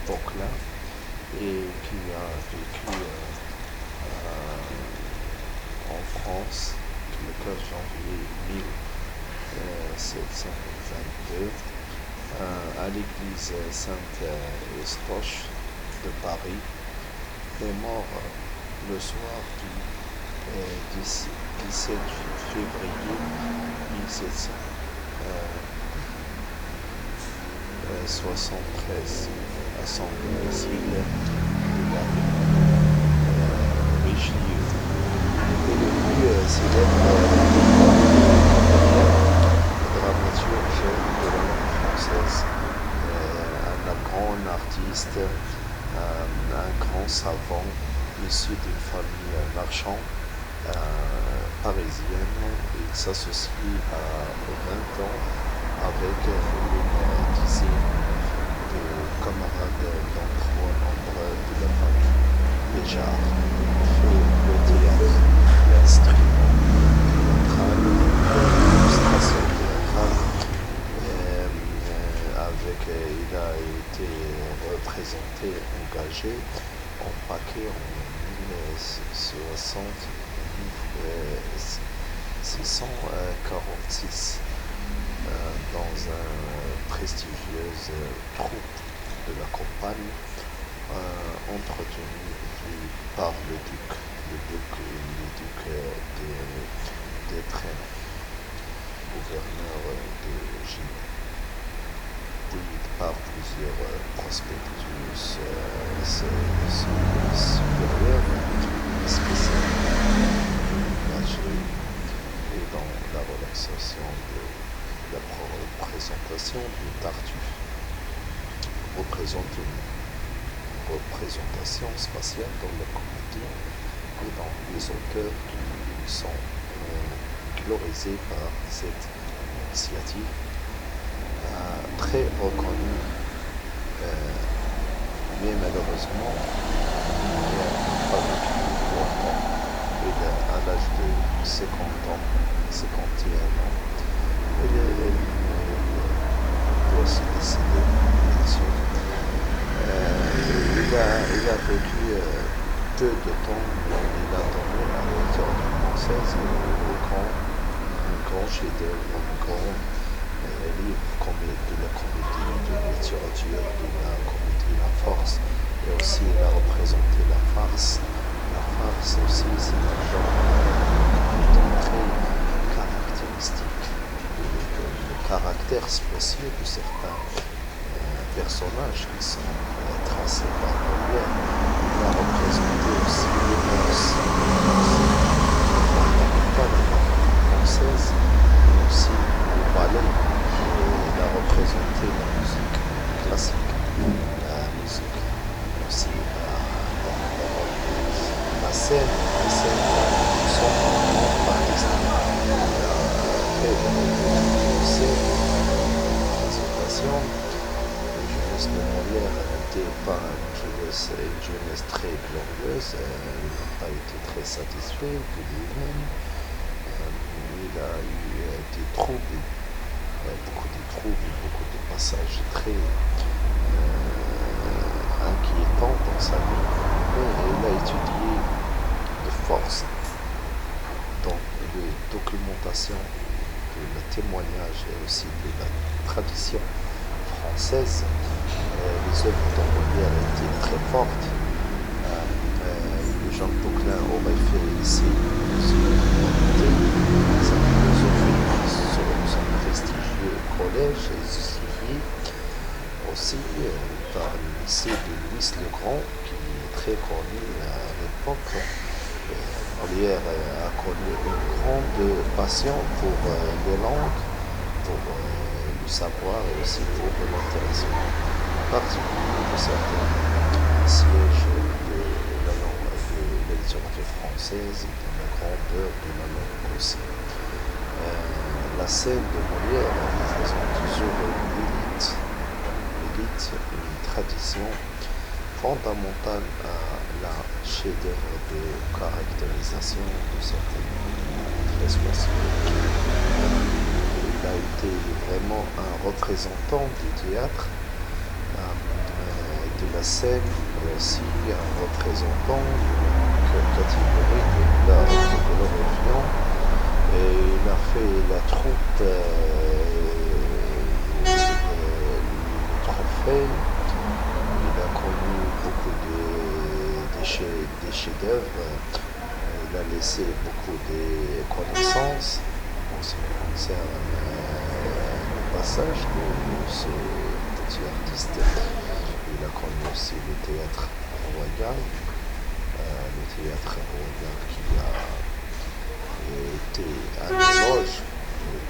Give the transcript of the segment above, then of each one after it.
époque-là et qui a vécu en France le 15 janvier 1722 à l'église Saint-Eustoche de Paris, est mort le soir du 17 février 1773 à son domicile de la Richelieu. Et le plus célèbre dramaturge de la langue française, un grand artiste, un grand savant issu d'une famille marchande parisienne. Il s'associe à 20 ans avec une dizaine de camarades d'entre membres de la famille. Déjà, il fait le théâtre, l'instrument théâtral, l'illustration théâtrale. Il a été représenté, engagé en paquet en 1646 dans une prestigieuse troupe de la campagne entretenue par le duc de Traîne, gouverneur de Gine, puis par plusieurs prospectus supérieurs spécialement engagés et dans la relaxation de la représentation de Tartuffe représente une représentation spatiale dans la comédie et dans les auteurs qui sont glorisés par cette initiative très reconnue, mais malheureusement il n'a pas vécu longtemps. À l'âge de 50 ans, 51 ans, elle doit se décider. Il a vécu peu de temps, il a donné à la littérature française un grand chef-d'œuvre, un grand livre de la comédie, de la littérature, de la comédie, la force, et aussi il a représenté la farce. La farce aussi, c'est un genre très caractéristique, le caractère spécial de certains personnages qui sont tracés par Molière. Il a représenté aussi les mœurs fondamentales françaises, mais aussi le ballet. Il a représenté la musique classique, la musique aussi la scène sont en artistique. Il a fait une présentation. La jeunesse de Molière n'était pas une jeunesse très glorieuse. Il n'a pas été très satisfait de lui-même. Il a eu des troubles, beaucoup de passages très inquiétants dans sa vie. Mais il a étudié de force dans la documentation, le témoignage et aussi de la tradition française. Les œuvres de Molière étaient très fortes. Jean Poquelin aurait fait ici sa philosophie sur son prestigieux collège et suivi aussi par le lycée de Louis le Grand, qui est très connu à l'époque. Molière a connu une grande passion pour les langues, pour le savoir et aussi pour l'intéressement particulier de certains sièges de la langue de la littérature française et de la grandeur de la langue aussi. La scène de Molière représente toujours l'élite, une tradition fondamentale à la chef-d'œuvre de caractérisation de certaines très spécifiques. Il a été vraiment un représentant du théâtre, de la scène est aussi un représentant d'une catégorie de l'art de glorifiant. Et il a fait la troupe, le trophée. Il a connu beaucoup des chefs-d'œuvre. Il a laissé beaucoup de connaissances en ce qui concerne le passage de ce petit artiste. Il a connu aussi le théâtre royal, qui a été à l'éloge dans le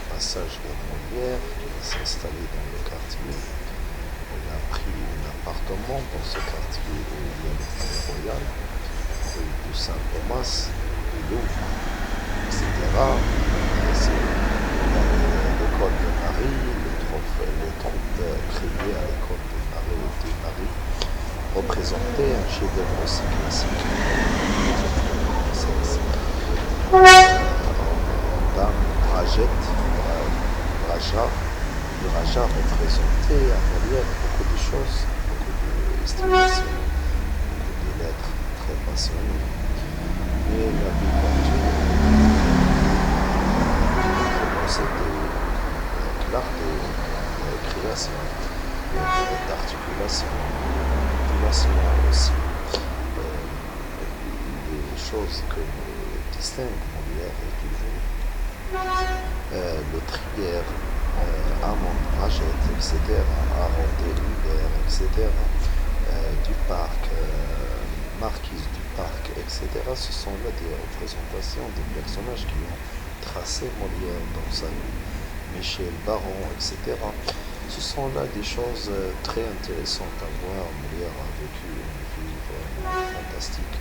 passage de Molière, qui s'est installé dans le quartier. Il a pris un appartement dans ce quartier où il y a le palais royal, rue de Saint-Thomas, du Louvre, etc. Il a l'école de Paris, les troupes créées à l'école de Marie représentaient un chef-d'œuvre aussi classique. Dame le Raja représentait à Molière beaucoup de choses, beaucoup d'estimations, beaucoup de lettres très passionnées. Mais la vie continue. C'était clarté de création, d'articulation, aussi. Les choses que nous distinguent Molière et toujours le Trier, Armand Praget, etc., Arondé, Hubert, etc., du parc, Marquise du parc, etc., ce sont là des représentations des personnages qui ont tracé Molière dans sa vie, Michel Baron, etc. Ce sont là des choses très intéressantes à voir. Molière a vécu une vie vraiment fantastique,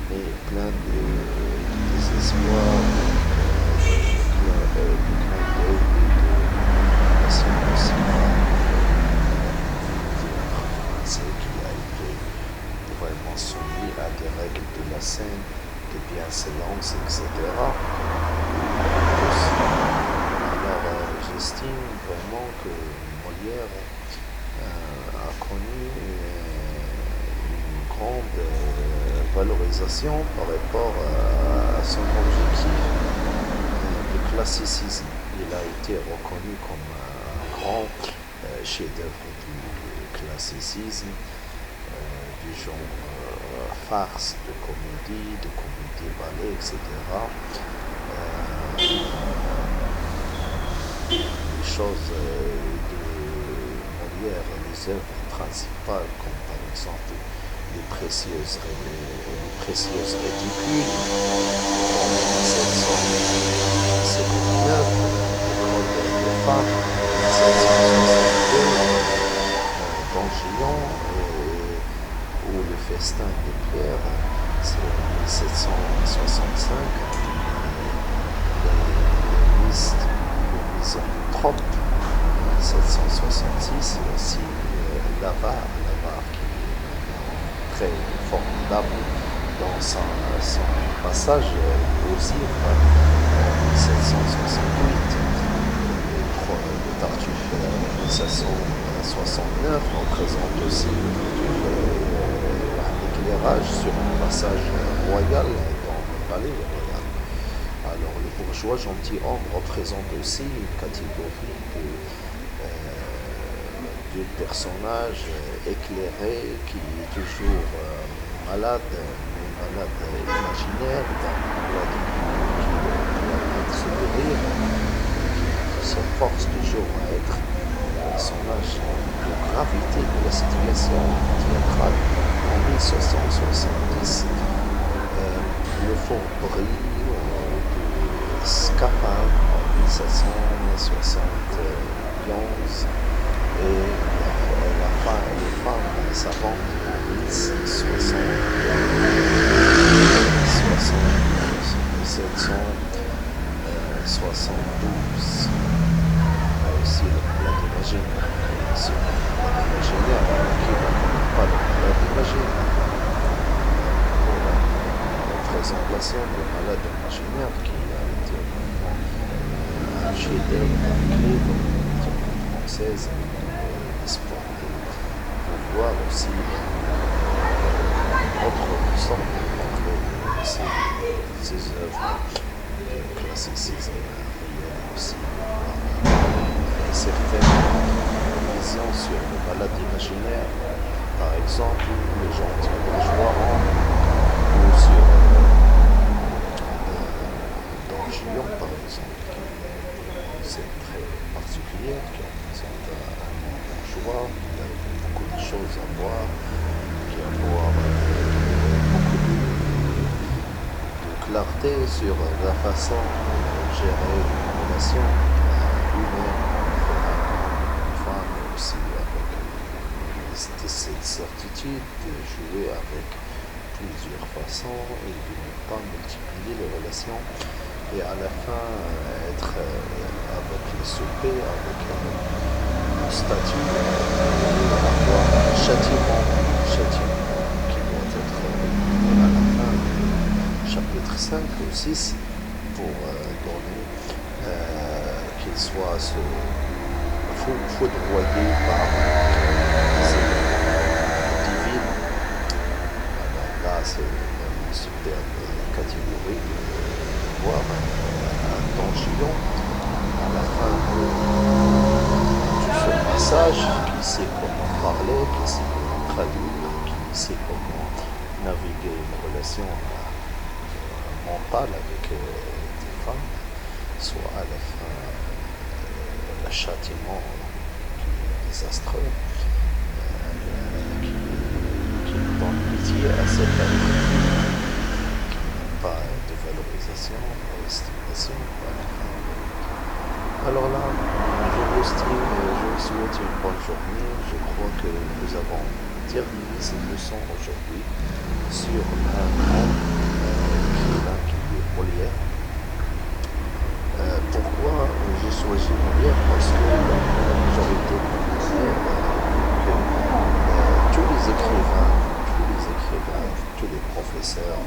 mais plein de désespoir, de clin d'œil, de passion aussi. C'est qui a été vraiment soumis à des règles de la scène, de bienséance, etc. Alors, j'estime vraiment que Molière a connu une grande valorisation par rapport à son objectif de classicisme. Il a été reconnu comme un grand chef-d'œuvre du classicisme, du genre farce, de comédie ballet, etc. Les choses de Molière, les œuvres principales, comme par exemple les précieuses ridicules, en 1759, l'école des femmes, en 1762, Don Juan, ou le festin de Pierre, c'est en 1765, les misanthropes, 1766, et aussi l'avare qui est très formidable dans son passage aux îles en 1768, le Tartuffe en 1769 représente aussi un éclairage sur un passage royal dans le palais royal. Alors le bourgeois gentilhomme représente aussi une catégorie de personnages éclairés qui est toujours malade, mais malade imaginaire, qui se guérir, qui s'efforce toujours à être un personnage de gravité de la situation théâtrale. En 1770, le fort brille de Scapin en 1771 et les femmes savantes en 1772. Aussi la d'imaginer. Bien sûr, la d'imaginaire, qui ne connaît pas la d'imaginer. La présentation de malade imaginaire qui a été vraiment un chef-d'œuvre clé dans la littérature française, l'espoir aussi autre façon de parler ses œuvres de classicisme réel aussi, certaines visions sur le malade imaginaire, par exemple, les gens les joueurs ou sur Don Julian, par exemple, c'est très particulier, qui représente un bourgeois, qui a beaucoup de choses à voir, qui a beaucoup de clarté sur la façon de gérer une relation humaine, enfin, mais aussi avec cette certitude de jouer avec plusieurs façons et de ne pas multiplier les relations et à la fin être avec le souper, avec un statut, avoir un châtiment qui doit être à la fin du chapitre 5 ou 6 pour donner qu'il soit foudroyé par ces divines. Là, c'est une superbe catégorie de voir un Don Julian à la fin de ce passage qui sait comment parler, qui sait comment traduire, qui sait comment naviguer une relation mentale avec des femmes, soit à la fin le châtiment qui est désastreux, qui donne pitié à cette œuvre, qui n'a pas de valorisation, d'estimation. Alors là, je vous souhaite une bonne journée. Je crois que nous avons terminé cette leçon aujourd'hui sur un grand écrivain qui est Molière. Pourquoi j'ai choisi Molière? Parce que la majorité de Molière, que tous les écrivains, tous les professeurs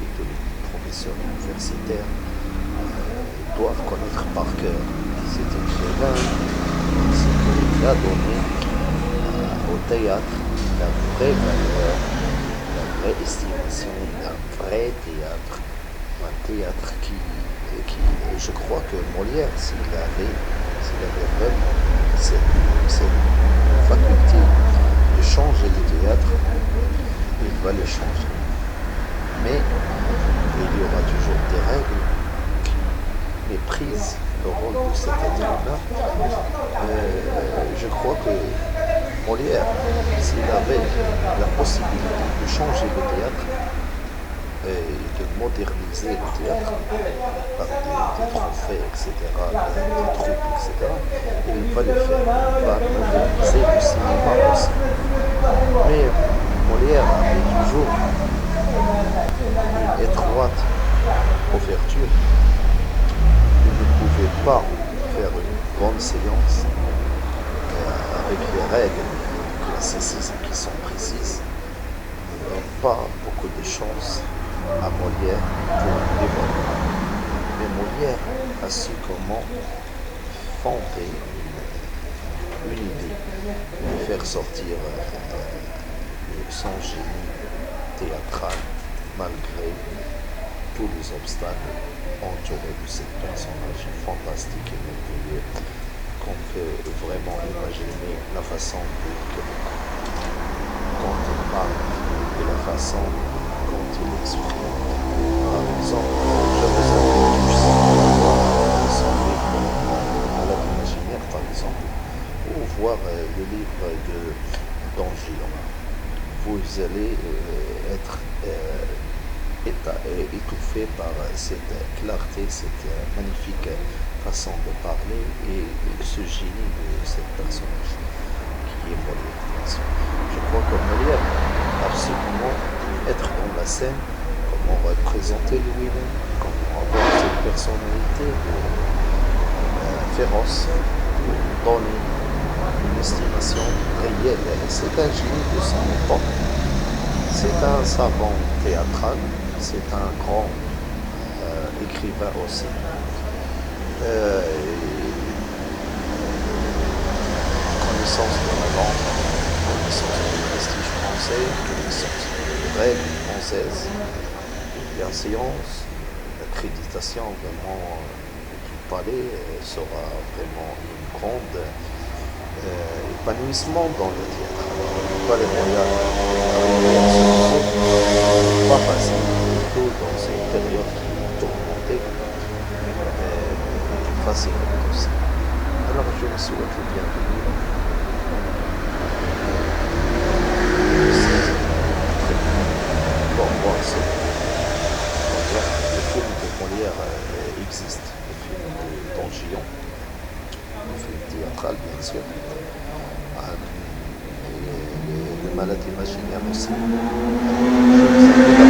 et tous les professeurs universitaires doivent connaître par cœur cet écrivain, ce qu'il a donné au théâtre, la vraie valeur, la vraie estimation d'un vrai théâtre, un théâtre qui je crois que Molière, s'il avait vraiment cette faculté de changer le théâtre, il va le changer. Mais il y aura toujours des règles qui méprisent le rôle de cet être-là. Je crois que Molière, s'il avait la possibilité de changer le théâtre, et de moderniser le théâtre par des trophées, etc., des troupes, etc., il va le faire. Il va moderniser le cinéma aussi. Mais Molière avait toujours une étroite ouverture. Il ne pouvait pas faire une bonne séance avec les règles du classicisme qui sont précises. Il n'y a pas beaucoup de chance à Molière pour évoluer. Mais Molière a su comment fonder une idée, de faire sortir son génie théâtral malgré tous les obstacles entourés de ce personnage fantastique et merveilleux qu'on peut vraiment imaginer la façon quand il parle et la façon dont il exprime. Par exemple, je vous invite tous à son livre Malade imaginaire, par exemple, ou voir le livre de Don Julian. Vous allez être étouffé par cette clarté, cette magnifique façon de parler et ce génie de ce personnage qui est Molière. Je crois que Molière absolument être dans la scène, comment représenter lui-même, comment avoir cette personnalité féroce, donner une estimation réelle. C'est un génie de son époque, c'est un savant théâtral, c'est un grand écrivain aussi. Connaissance de la langue, connaissance du français, les règles françaises, bienséance, l'accréditation vraiment du palais sera vraiment une grande épanouissement dans le théâtre. Alors, le palais royal arriver à ce niveau, pas facile, plutôt dans cette période qui est tourmentée, facile aussi. Alors je vous souhaite le bienvenu. Bon, moi, le film de Molière existe, le film de Don Juan, le film théâtral bien sûr. Les malades imaginaires aussi. Je vous invite